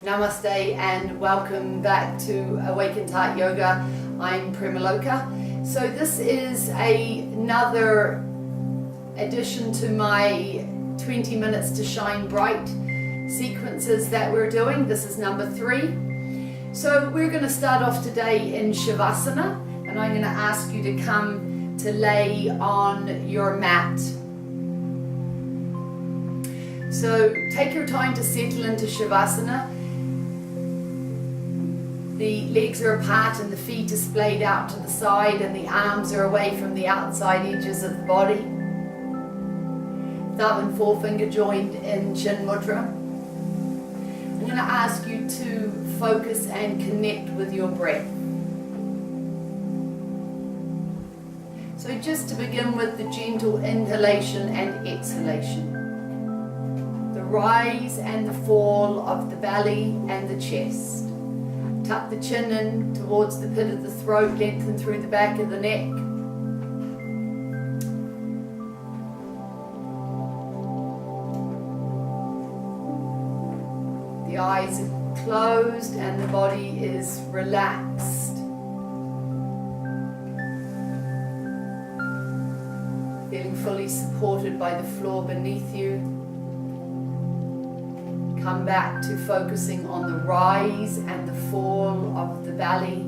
Namaste and welcome back to Awakened Heart Yoga. I'm Premaloka. So this is another addition to my 20 minutes to shine bright sequences that we're doing. This is number 3. So we're going to start off today in Shavasana, and I'm going to ask you to come to lay on your mat. So take your time to settle into Shavasana. The legs are apart and the feet are splayed out to the side and the arms are away from the outside edges of the body. Thumb and forefinger joined in Chin Mudra. I'm going to ask you to focus and connect with your breath. So just to begin with, the gentle inhalation and exhalation. The rise and the fall of the belly and the chest. Tuck the chin in towards the pit of the throat, lengthen through the back of the neck. The eyes are closed and the body is relaxed. Feeling fully supported by the floor beneath you. Come back to focusing on the rise and the fall of the belly.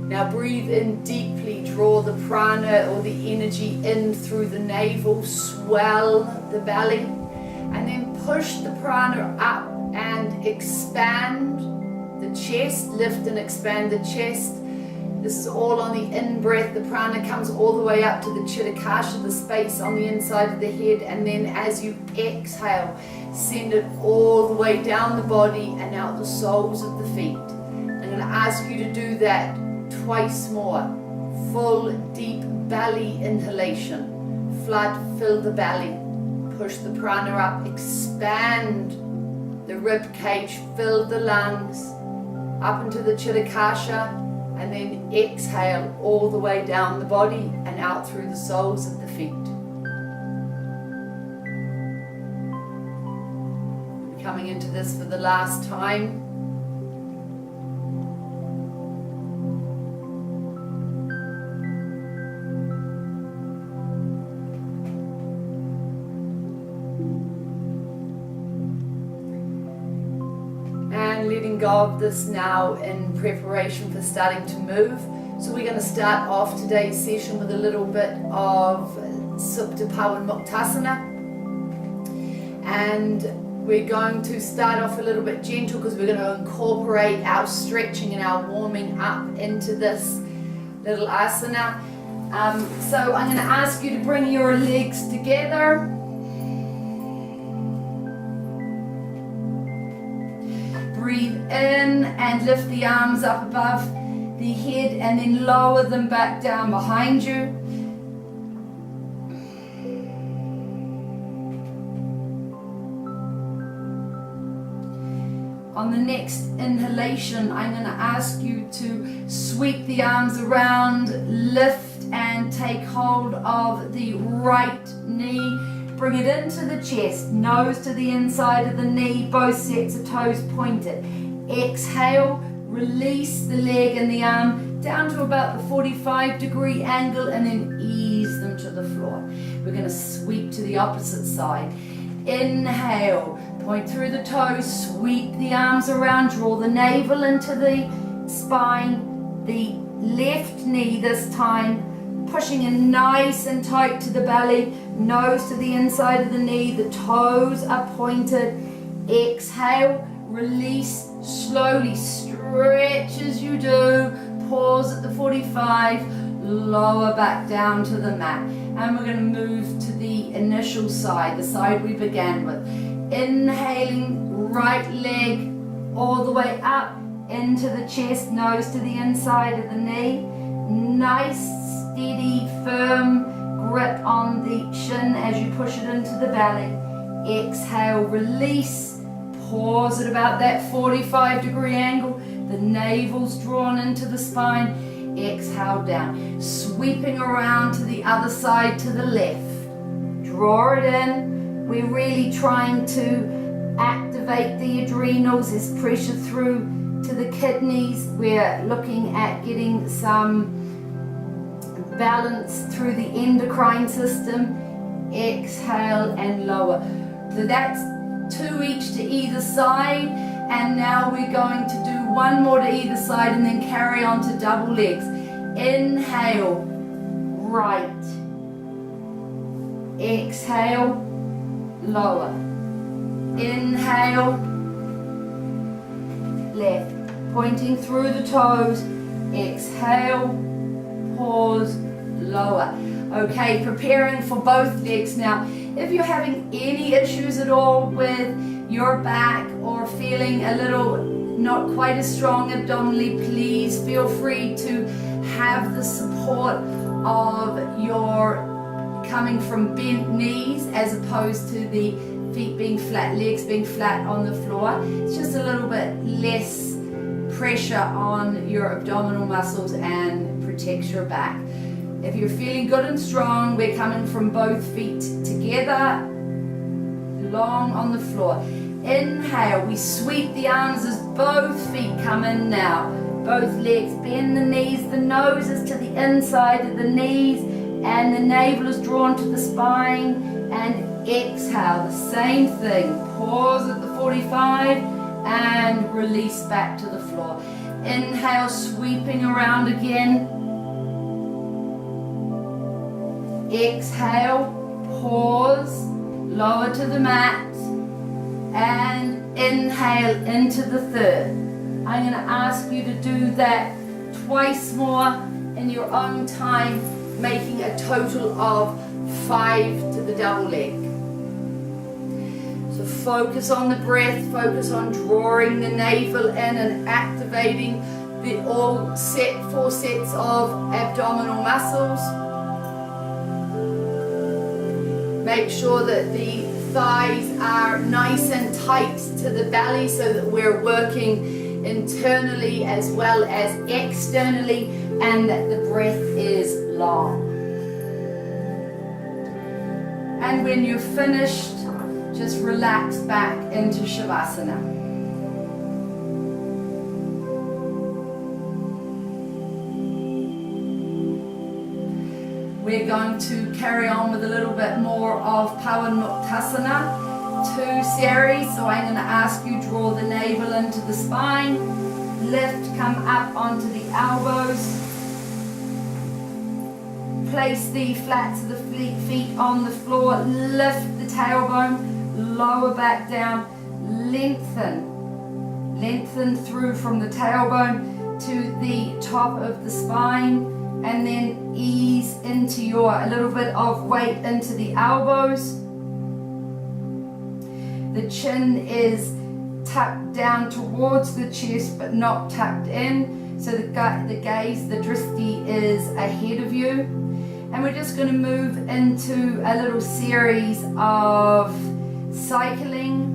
Now breathe in deeply, draw the prana or the energy in through the navel, swell the belly, and then push the prana up and expand the chest, lift and expand the chest. This is all on the in-breath. The prana comes all the way up to the chitakasha, the space on the inside of the head, and then as you exhale, send it all the way down the body and out the soles of the feet. I'm going to ask you to do that twice more. Full, deep belly inhalation. Flood, fill the belly. Push the prana up, expand the rib cage, fill the lungs, up into the chitakasha, and then exhale all the way down the body and out through the soles of the feet. We're coming into this for the last time. Letting go of this now in preparation for starting to move. So we're going to start off today's session with a little bit of Supta Pawan Muktasana, and we're going to start off a little bit gentle because we're going to incorporate our stretching and our warming up into this little asana. So I'm going to ask you to bring your legs together. Breathe in and lift the arms up above the head and then lower them back down behind you. On the next inhalation, I'm going to ask you to sweep the arms around, lift and take hold of the right knee. Bring it into the chest, nose to the inside of the knee, both sets of toes pointed. Exhale, release the leg and the arm down to about the 45-degree angle and then ease them to the floor. We're going to sweep to the opposite side. Inhale, point through the toes, sweep the arms around, draw the navel into the spine, the left knee this time, pushing in nice and tight to the belly, nose to the inside of the knee, the toes are pointed. Exhale, release, slowly stretch as you do, pause at the 45, lower back down to the mat. And we're going to move to the initial side, the side we began with. Inhaling, right leg all the way up into the chest, nose to the inside of the knee. Nice, steady, firm grip on the chin as you push it into the belly. Exhale, release, pause at about that 45-degree angle. The navel's drawn into the spine. Exhale down, sweeping around to the other side to the left. Draw it in, We're really trying to activate the adrenals. There's pressure through to the kidneys. We're looking at getting some balance through the endocrine system. Exhale and lower. So that's 2 each to either side, and now we're going to do 1 more to either side and then carry on to double legs. Inhale, right. Exhale, lower. Inhale, left. Pointing through the toes. Exhale, pause, lower. Okay, preparing for both legs now. If you're having any issues at all with your back or feeling a little not quite as strong abdominally, please feel free to have the support of your coming from bent knees as opposed to the feet being flat, legs being flat on the floor. It's just a little bit less pressure on your abdominal muscles and protects your back. If you're feeling good and strong, we're coming from both feet together, long on the floor. Inhale, we sweep the arms as both feet come in now. Both legs, bend the knees, the nose is to the inside of the knees, and the navel is drawn to the spine. And exhale, the same thing. Pause at the 45 and release back to the floor. Inhale, sweeping around again. Exhale, pause, lower to the mat, and inhale into the third. I'm going to ask you to do that twice more in your own time, making a total of 5 to the double leg. So focus on the breath, focus on drawing the navel in and activating the all 4 sets of abdominal muscles. Make sure that the thighs are nice and tight to the belly so that we're working internally as well as externally, and that the breath is long. And when you're finished, just relax back into Shavasana. We're going to carry on with a little bit more of Pawanmuktasana, 2 series. So I'm going to ask you, draw the navel into the spine, lift, come up onto the elbows, place the flats of the feet on the floor, lift the tailbone, lower back down, lengthen through from the tailbone to the top of the spine, and then ease into a little bit of weight into the elbows. The chin is tucked down towards the chest but not tucked in, so the gaze, the drishti, is ahead of you. And we're just going to move into a little series of cycling.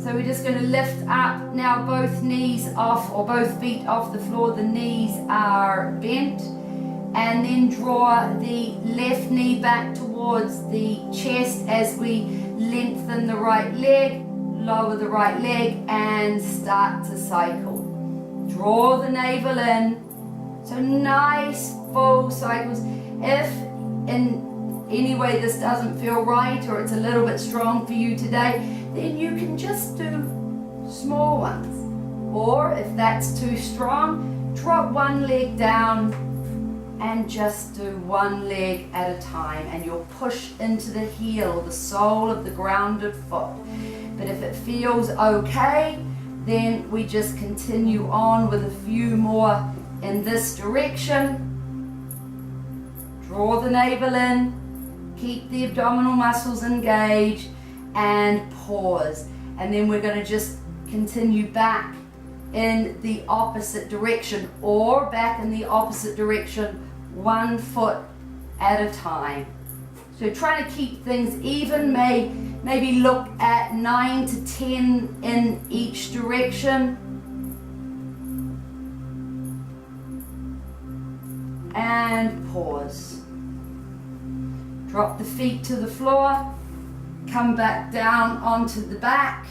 So we're just going to lift up now, both knees off, or both feet off the floor. The knees are bent, and then draw the left knee back towards the chest as we lengthen the right leg, lower the right leg, and start to cycle. Draw the navel in. So nice full cycles. If in any way this doesn't feel right, or it's a little bit strong for you today, then you can just do small ones. Or if that's too strong, drop one leg down and just do one leg at a time, and you'll push into the heel or the sole of the grounded foot. But if it feels okay, then we just continue on with a few more in this direction. Draw the navel in, keep the abdominal muscles engaged, and pause. And then we're going to just continue back in the opposite direction, or back in the opposite direction, 1 foot at a time. So trying to keep things even, maybe look at 9 to 10 in each direction. And pause. Drop the feet to the floor. Come back down onto the back.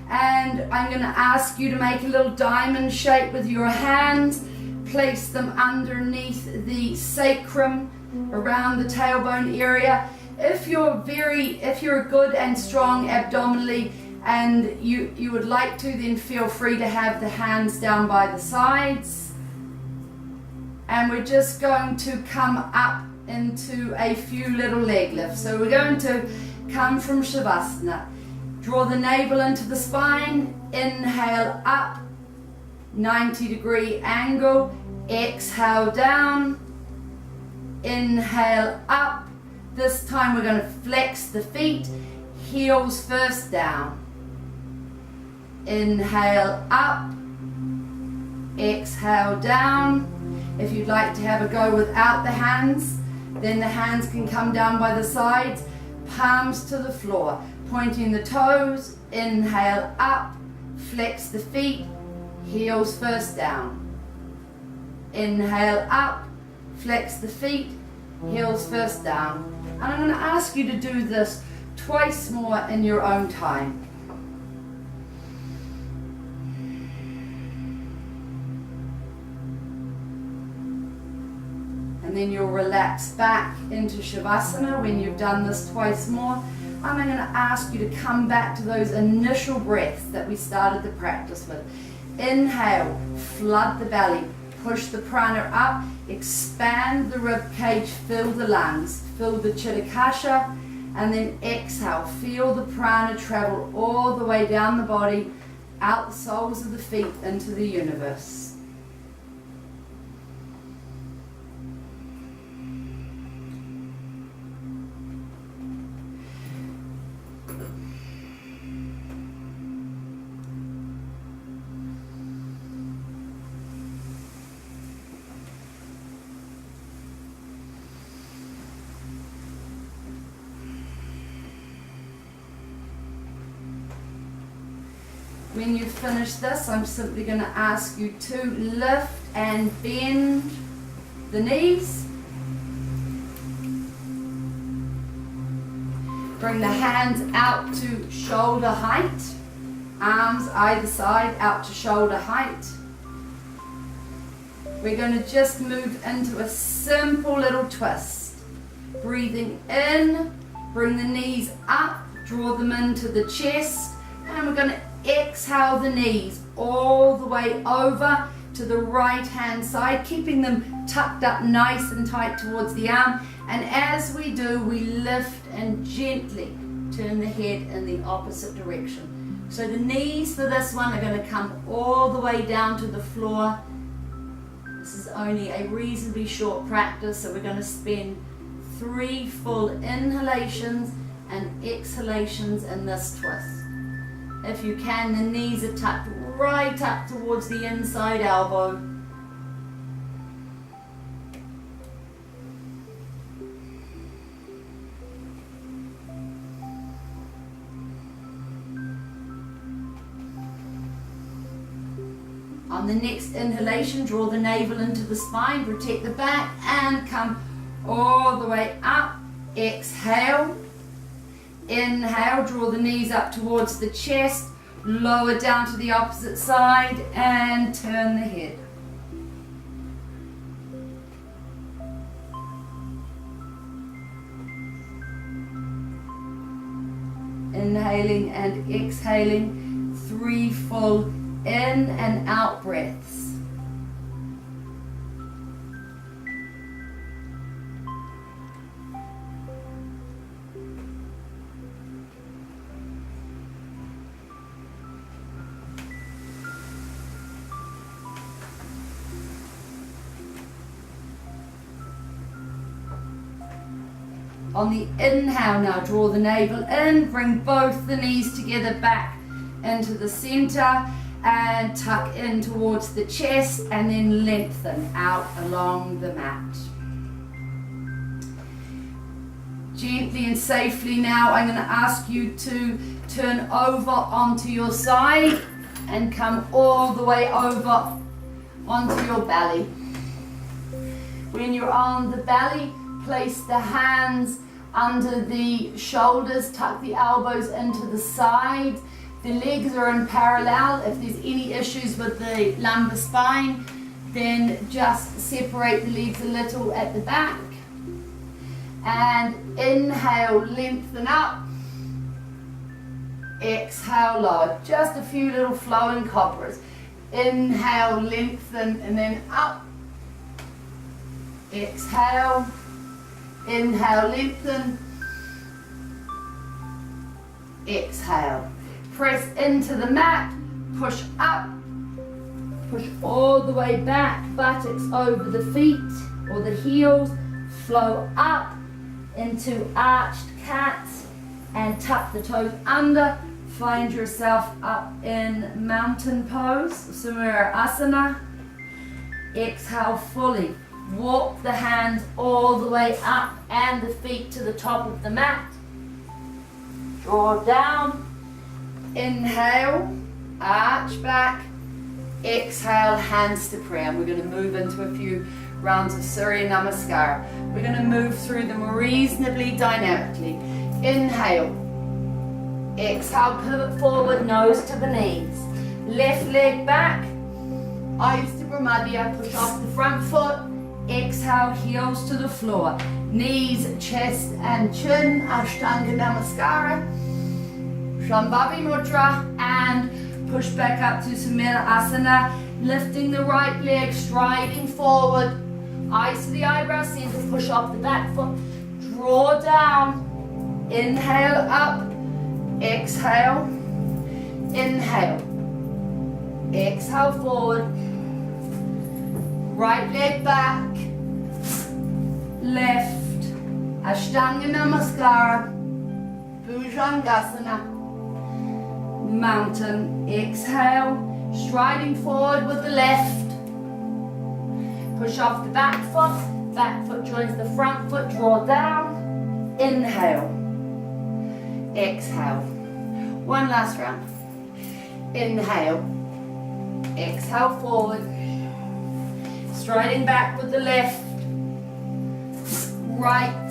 And I'm going to ask you to make a little diamond shape with your hands. Place them underneath the sacrum, around the tailbone area. If you're good and strong abdominally and you would like to, then feel free to have the hands down by the sides. And we're just going to come up into a few little leg lifts. So we're going to come from Shavasana. Draw the navel into the spine. Inhale up, 90-degree angle. Exhale down. Inhale up. This time we're going to flex the feet. Heels first down. Inhale up. Exhale down. If you'd like to have a go without the hands, then the hands can come down by the sides. Palms to the floor. Pointing the toes. Inhale up. Flex the feet. Heels first down. Inhale up. Flex the feet. Heels first down. And I'm going to ask you to do this twice more in your own time. And then you'll relax back into Shavasana when you've done this twice more. And I'm going to ask you to come back to those initial breaths that we started the practice with. Inhale, flood the belly, push the prana up, expand the rib cage, fill the lungs, fill the chitakasha, and then exhale. Feel the prana travel all the way down the body, out the soles of the feet into the universe. When you finish this, I'm simply going to ask you to lift and bend the knees. Bring the hands out to shoulder height. Arms either side out to shoulder height. We're going to just move into a simple little twist. Breathing in, bring the knees up, draw them into the chest, and we're going to exhale the knees all the way over to the right hand side, keeping them tucked up nice and tight towards the arm. And as we do, we lift and gently turn the head in the opposite direction. So the knees for this one are going to come all the way down to the floor. This is only a reasonably short practice, so we're going to spend 3 full inhalations and exhalations in this twist. If you can, the knees are tucked right up towards the inside elbow. On the next inhalation, draw the navel into the spine, protect the back, and come all the way up. Exhale. Inhale, draw the knees up towards the chest, lower down to the opposite side, and turn the head. Inhaling and exhaling, 3 full in and out breaths. On the inhale now, draw the navel in, bring both the knees together back into the center and tuck in towards the chest and then lengthen out along the mat. Gently and safely now, I'm going to ask you to turn over onto your side and come all the way over onto your belly. When you're on the belly, place the hands under the shoulders, tuck the elbows into the side. The legs are in parallel. If there's any issues with the lumbar spine, then just separate the legs a little at the back. And inhale, lengthen up. Exhale, lower. Just a few little flowing cobras. Inhale, lengthen, and then up. Exhale. Inhale, lengthen. Exhale. Press into the mat. Push up. Push all the way back. Buttocks over the feet or the heels. Flow up into arched cat and tuck the toes under. Find yourself up in mountain pose, Samura Asana. Exhale fully. Walk the hands all the way up and the feet to the top of the mat. Draw down. Inhale, arch back. Exhale, hands to prayer. And we're going to move into a few rounds of Surya Namaskar. We're going to move through them reasonably dynamically. Inhale. Exhale, pivot forward, nose to the knees. Left leg back. Eyes to Brahmadya. Push off the front foot. Exhale, heels to the floor. Knees, chest and chin. Ashtanga Namaskara. Shambhavi Mudra. And push back up to Samira Asana. Lifting the right leg, striding forward. Eyes to the eyebrow center. Push off the back foot. Draw down. Inhale up. Exhale. Inhale. Exhale forward. Right leg back. Left. Ashtanga Namaskara. Bhujangasana. Mountain. Exhale. Striding forward with the left. Push off the back foot. Back foot joins the front foot. Draw down. Inhale. Exhale. One last round. Inhale. Exhale forward. Striding back with the left. Right.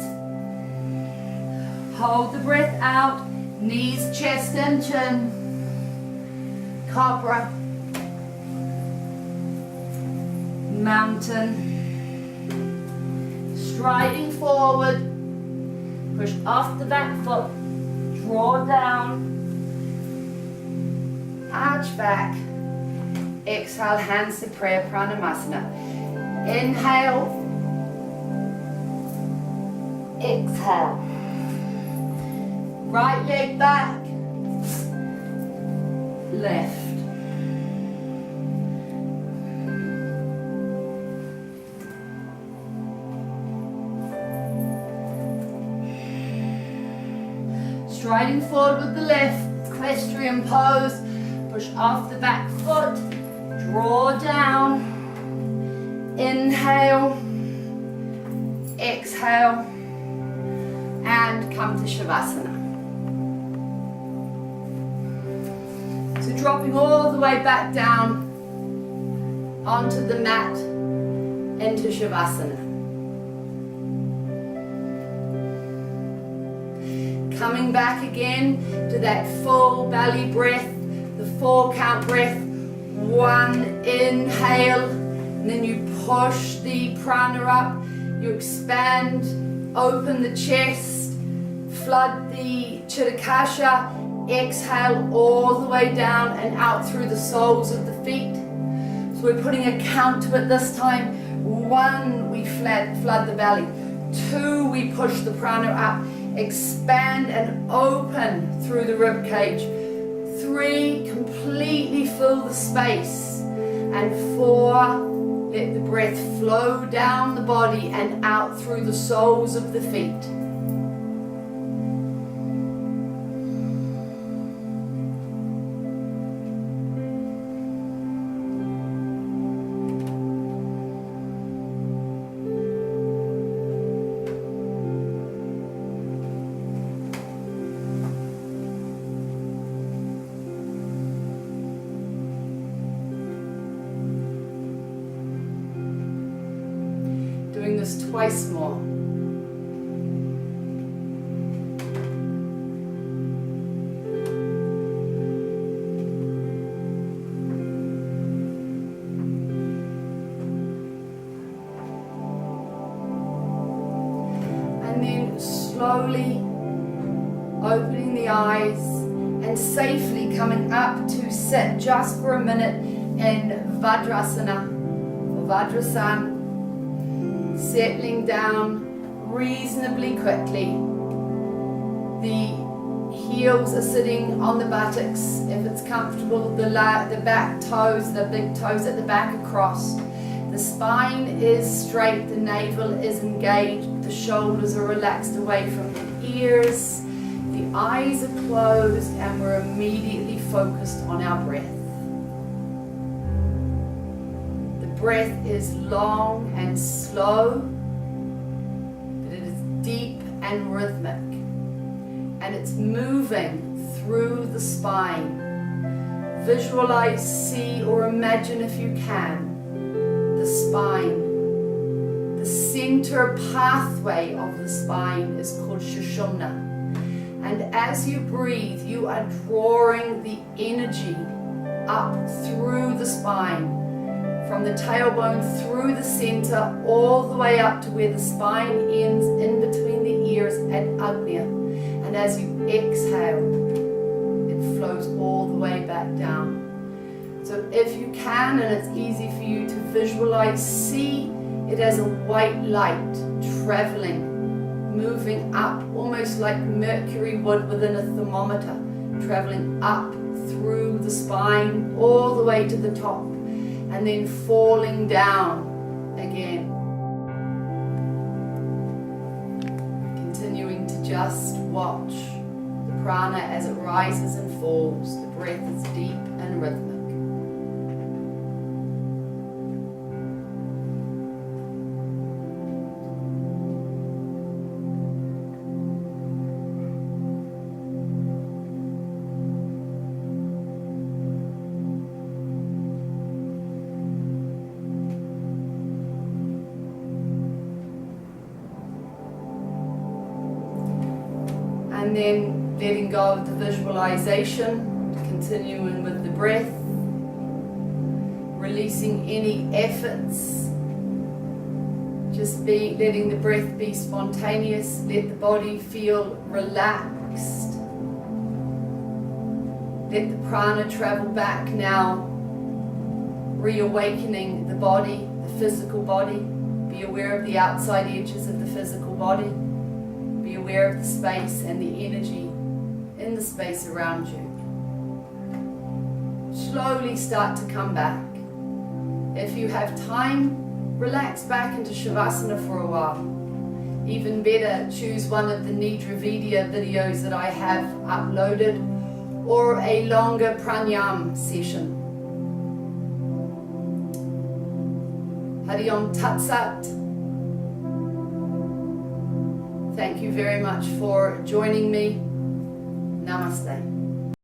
Hold the breath out. Knees, chest and chin. Cobra. Mountain. Striding forward. Push off the back foot. Draw down. Arch back. Exhale, hands to prayer, pranamasana. Inhale. Exhale. Right leg back. Left. Striding forward with the left, equestrian pose. Push off the back foot. Draw down. Inhale. Exhale. And come to Shavasana. So dropping all the way back down onto the mat into Shavasana. Coming back again to that full belly breath, the 4-count breath. 1, inhale, and then you push the prana up, you expand, open the chest, flood the chirakasha, exhale all the way down and out through the soles of the feet. So we're putting a count to it this time. 1, we flood the belly. 2, we push the prana up, expand and open through the rib cage. 3, completely fill the space. And 4, let the breath flow down the body and out through the soles of the feet. Twice more. Opening the eyes and safely coming up to sit just for a minute in Vajrasana or Vajrasan. Settling down reasonably quickly. The heels are sitting on the buttocks if it's comfortable, the back toes, the big toes at the back across. The spine is straight, the navel is engaged, the shoulders are relaxed away from the ears, the eyes are closed, and we're immediately focused on our breath. The breath is long and slow, but it is deep and rhythmic. And it's moving through the spine. Visualize, see, or imagine if you can, the spine. The center pathway of the spine is called Sushumna. And as you breathe, you are drawing the energy up through the spine, from the tailbone through the center, all the way up to where the spine ends in between the ears at Agnya. And as you exhale, it flows all the way back down. So if you can, and it's easy for you to visualize, see it as a white light traveling, moving up, almost like mercury would within a thermometer, traveling up through the spine, all the way to the top, and then falling down again. Continuing to just watch the prana as it rises and falls. The breath is deep and rhythmic. And then letting go of the visualization, continuing with the breath, releasing any efforts, just letting the breath be spontaneous, let the body feel relaxed. Let the prana travel back now, reawakening the body, the physical body. Be aware of the outside edges of the physical body. Be aware of the space and the energy in the space around you. Slowly start to come back. If you have time, relax back into Shavasana for a while. Even better, choose one of the Nidra Vidya videos that I have uploaded, or a longer pranayama session. Hari Om Tat Sat. Thank you very much for joining me. Namaste.